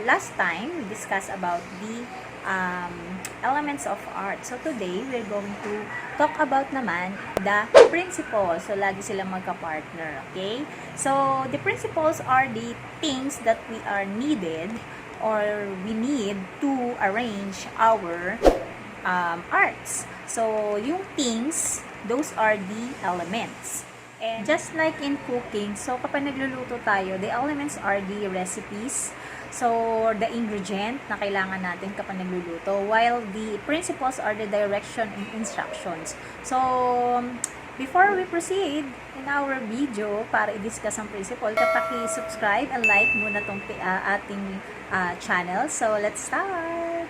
last time, we discussed about the elements of art. So, today, we're going to talk about naman the principles. So, lagi silang magka-partner, okay? So, the principles are the things that we are needed or we need to arrange our arts. So, yung things, those are the elements. And just like in cooking, so kapag nagluluto tayo, the elements are the recipes, so the ingredient na kailangan natin kapag nagluluto, while the principles are the direction and instructions. So, before we proceed in our video para i-discuss ang principle, kapaki-subscribe and like muna tong ating channel. So, let's start!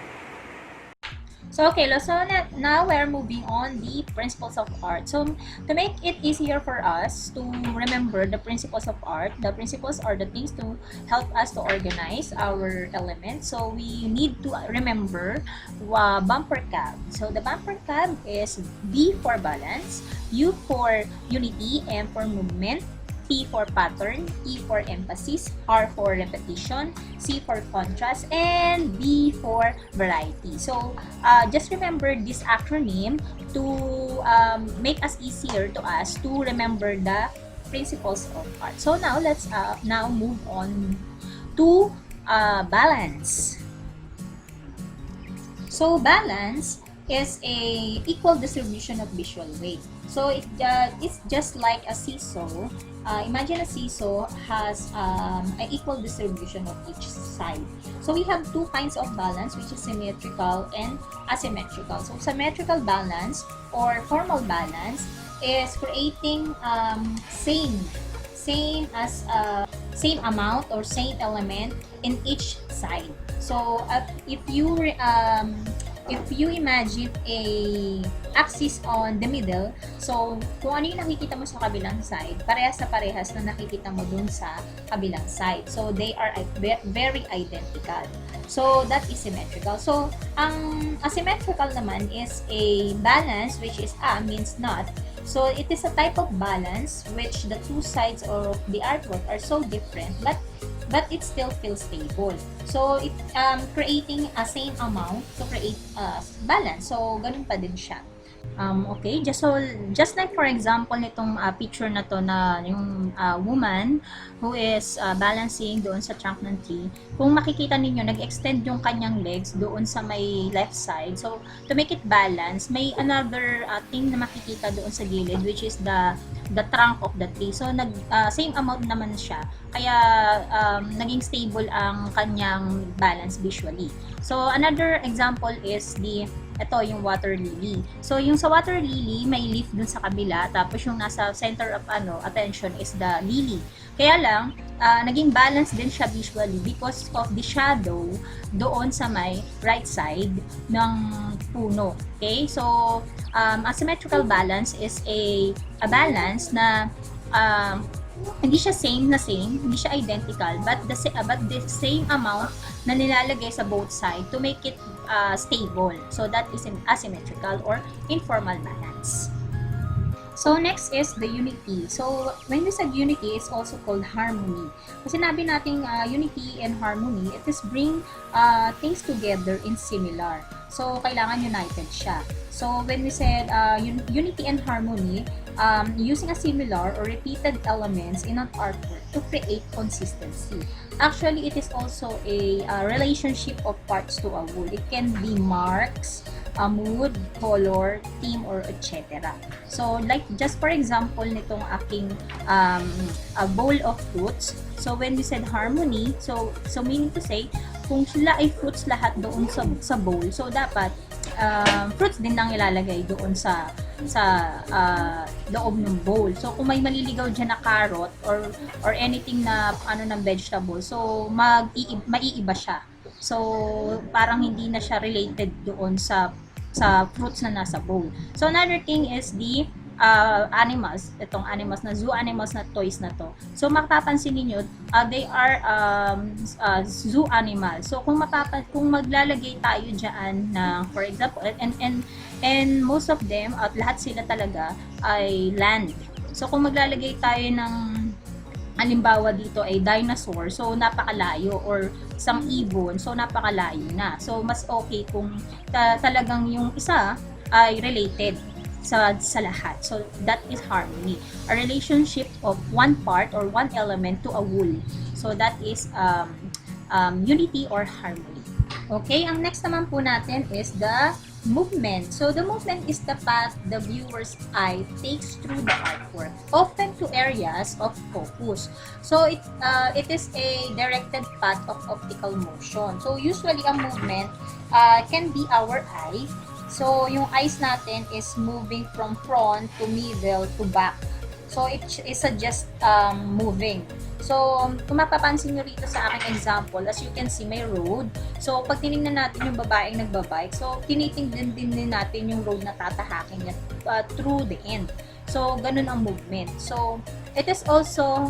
So, okay, so now we're moving on the principles of art. So, to make it easier for us to remember the principles of art, the principles are the things to help us to organize our elements. So, we need to remember bumper cab. So, the bumper cab is B for balance, U for unity, M for movement, P for pattern, E for emphasis, R for repetition, C for contrast, and B for variety. So, just remember this acronym to make us easier to us to remember the principles of art. So, now let's now move on to balance. So, balance is a equal distribution of visual weight. So it's just like a seesaw. Imagine a seesaw has an equal distribution of each side. So we have two kinds of balance, which is symmetrical and asymmetrical. So symmetrical balance or formal balance is creating same amount or same element in each side. So if you imagine a axis on the middle, so kung ano yung nakikita mo sa kabilang side, parehas na parehas na nakikita mo dun sa kabilang side. So they are very identical. So that is symmetrical. So ang asymmetrical naman is a balance which is means not. So it is a type of balance which the two sides of the artwork are so different but it still feels stable. So, it creating a same amount to create balance. So, ganun pa din siya. Okay, just like for example nitong picture na to na yung woman who is balancing doon sa trunk ng tree. Kung makikita ninyo, nag-extend yung kanyang legs doon sa may left side. So, to make it balance, may another thing na makikita doon sa gilid which is the trunk of the tree. So, same amount naman siya. Kaya, naging stable ang kanyang balance visually. So, another example is ito yung water lily. So, yung sa water lily, may leaf dun sa kabila, tapos yung nasa center of attention is the lily. Kaya lang, naging balance din siya visually because of the shadow doon sa may right side ng puno. Okay? So, asymmetrical balance is a balance na hindi siya same, hindi siya identical, but the same amount na nilalagay sa both side to make it stable. So that is an asymmetrical or informal balance. So next is the unity. So when we said unity, it's also called harmony. Kasi sinabi natin unity and harmony, it is bring things together in similar. So kailangan united siya. So when we said unity and harmony, using a similar or repeated elements in an artwork to create consistency. Actually, it is also a relationship of parts to a whole. It can be marks, a mood, color, theme, or etc. So, like, just for example, nitong aking a bowl of fruits. So, when we said harmony, so meaning to say, kung sila ay fruits lahat doon sa bowl, so dapat fruits din lang ilalagay doon sa loob ng bowl. So, kung may maliligaw dyan na carrot or anything na ng vegetable, so maiiba siya. So, parang hindi na siya related doon sa fruits na nasa bowl. So, another thing is the animals, itong animals na zoo animals na toys na to. So mapapansin niyo, they are zoo animals. So kung maglalagay tayo diyan ng for example and most of them at lahat sila talaga ay land. So kung maglalagay tayo ng halimbawa dito ay dinosaur, so napakalayo, or isang ibon, so napakalayo na. So mas okay kung talagang yung isa ay related sa lahat. So that is harmony. A relationship of one part or one element to a whole. So that is unity or harmony. Okay, ang next naman po natin is the movement. So the movement is the path the viewer's eye takes through the artwork, often to areas of focus. So it is a directed path of optical motion. So usually a movement can be our eye. So yung eyes natin is moving from front to middle to back. So it suggests moving. So, kung mapapansin nyo rito sa aking example, as you can see, may road. So, pag tinignan natin yung babaeng nagbabike, so, tinitingnan din natin yung road na tatahakin niya through the end. So, ganun ang movement. So, it is also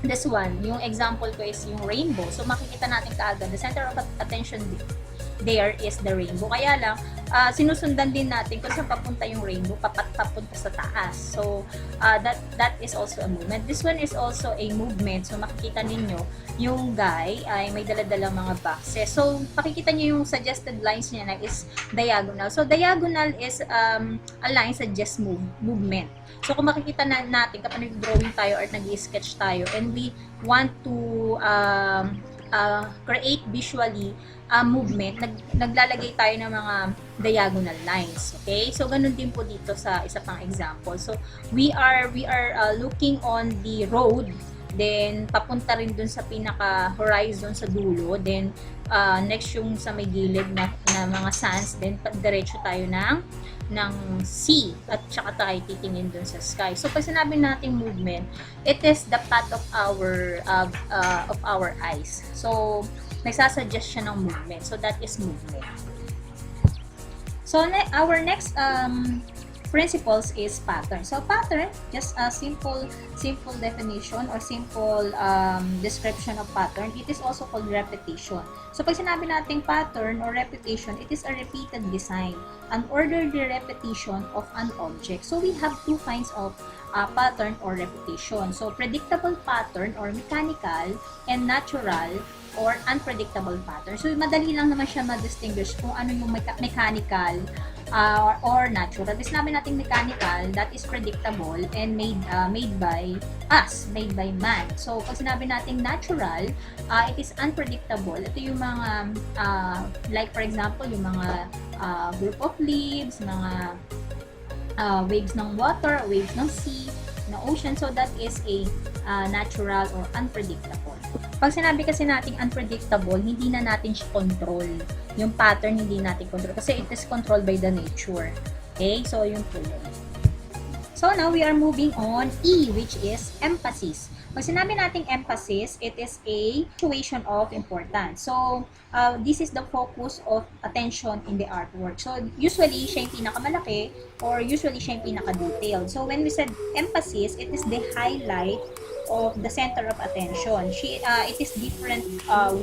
this one. Yung example ko is yung rainbow. So, makikita natin kaagad, the center of attention there is the rainbow. Kaya lang, sinusundan din natin kung saan papunta yung rainbow, papunta sa taas. So, that is also a movement. This one is also a movement. So, makikita ninyo, yung guy ay may dala-dalang mga boxes. So, pakikita nyo yung suggested lines niya na is diagonal. So, diagonal is a line suggests movement. So, kung makikita natin kapag nag-drawing tayo or nag-sketch tayo and we want to create visually movement, naglalagay tayo ng mga diagonal lines. Okay? So, ganun din po dito sa isa pang example. So, we are looking on the road, then papunta rin dun sa pinaka horizon sa dulo, then next yung sa may gilid na mga sands, then diretso tayo ng sea, at saka tayo titingin dun sa sky. So, pag sinabi natin movement, it is the path of our eyes. So, nagsasuggest siya ng movement. So, that is movement. So, our next principles is pattern. So, pattern, just a simple definition or simple description of pattern. It is also called repetition. So, pag sinabi natin pattern or repetition, it is a repeated design, an orderly repetition of an object. So, we have two kinds of pattern or repetition. So, predictable pattern or mechanical, and natural or unpredictable pattern. So, madali lang naman siya ma-distinguish kung ano yung mechanical or natural. This namin nating mechanical, that is predictable and made by us, made by man. So, pag sinabi nating natural, it is unpredictable. Ito yung mga, like for example, yung mga group of leaves, mga waves ng water, waves ng sea, ng ocean. So, that is a natural or unpredictable. Pag sinabi kasi nating unpredictable, hindi na natin siya control. Yung pattern, hindi natin control. Kasi it is controlled by the nature. Okay? So, yun po yun. So, now we are moving on E, which is emphasis. Pag sinabi nating emphasis, it is a situation of importance. So, this is the focus of attention in the artwork. So, usually, siya yung pinakamalaki or usually siya yung pinaka-detailed. So, when we said emphasis, it is the highlight of the center of attention. It is different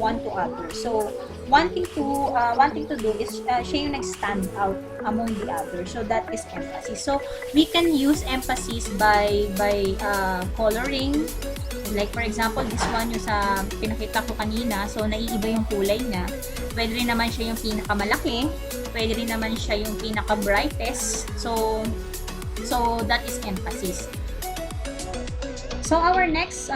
one to other. So, wanting to do is siya yung nag-stand out among the others. So, that is emphasis. So, we can use emphasis by coloring. Like for example, this one yung sa pinakita ko kanina. So, naiiba yung kulay niya. Pwede rin naman siya yung pinakamalaki. Pwede rin naman siya yung pinaka-brightest. So that is emphasis. So, our next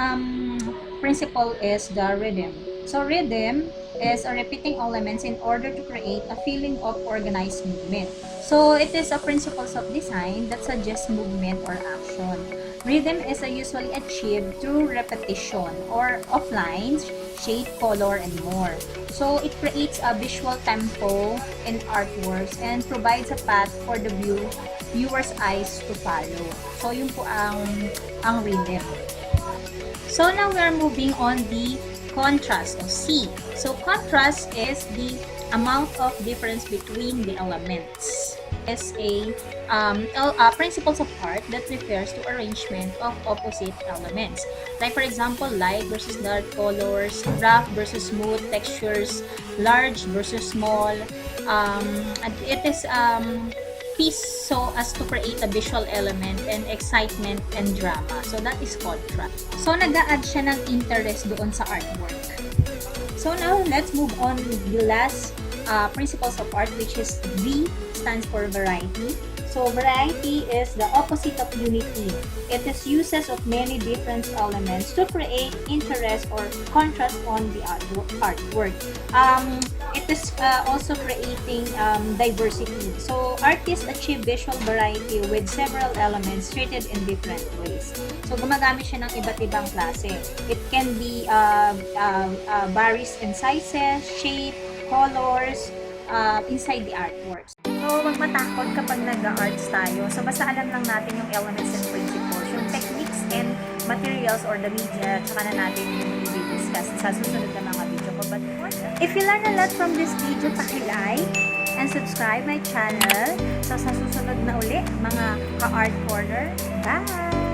principle is the rhythm. So, rhythm is repeating elements in order to create a feeling of organized movement. So, it is a principles of design that suggests movement or action. Rhythm is usually achieved through repetition or of lines, shape, color, and more. So, it creates a visual tempo in artworks and provides a path for the viewer's eyes to follow. So, yun po ang rhythm. So, now we are moving on the contrast of C. So, contrast is the amount of difference between the elements. Is a principles of art that refers to arrangement of opposite elements. Like for example, light versus dark colors, rough versus smooth textures, large versus small. And it is piece so as to create a visual element and excitement and drama. So that is contrast. So nag-a-add siya ng interest doon sa artwork. So now let's move on with the last principles of art, which is V stands for variety. So variety is the opposite of unity. It is uses of many different elements to create interest or contrast on the artwork. It is also creating diversity. So artists achieve visual variety with several elements treated in different ways. So gumagamit siya ng iba't ibang klase. It can be varies in sizes, shape, colors, inside the artworks. So, wag matakot kapag nag-arts tayo. So, basta alam lang natin yung elements and principles, yung techniques and materials or the media, tsaka na natin yung i-discuss sa susunod na mga video ko. But if you learn a lot from this video, paki-like and subscribe my channel. So, sa susunod na uli, mga ka-art corner. Bye!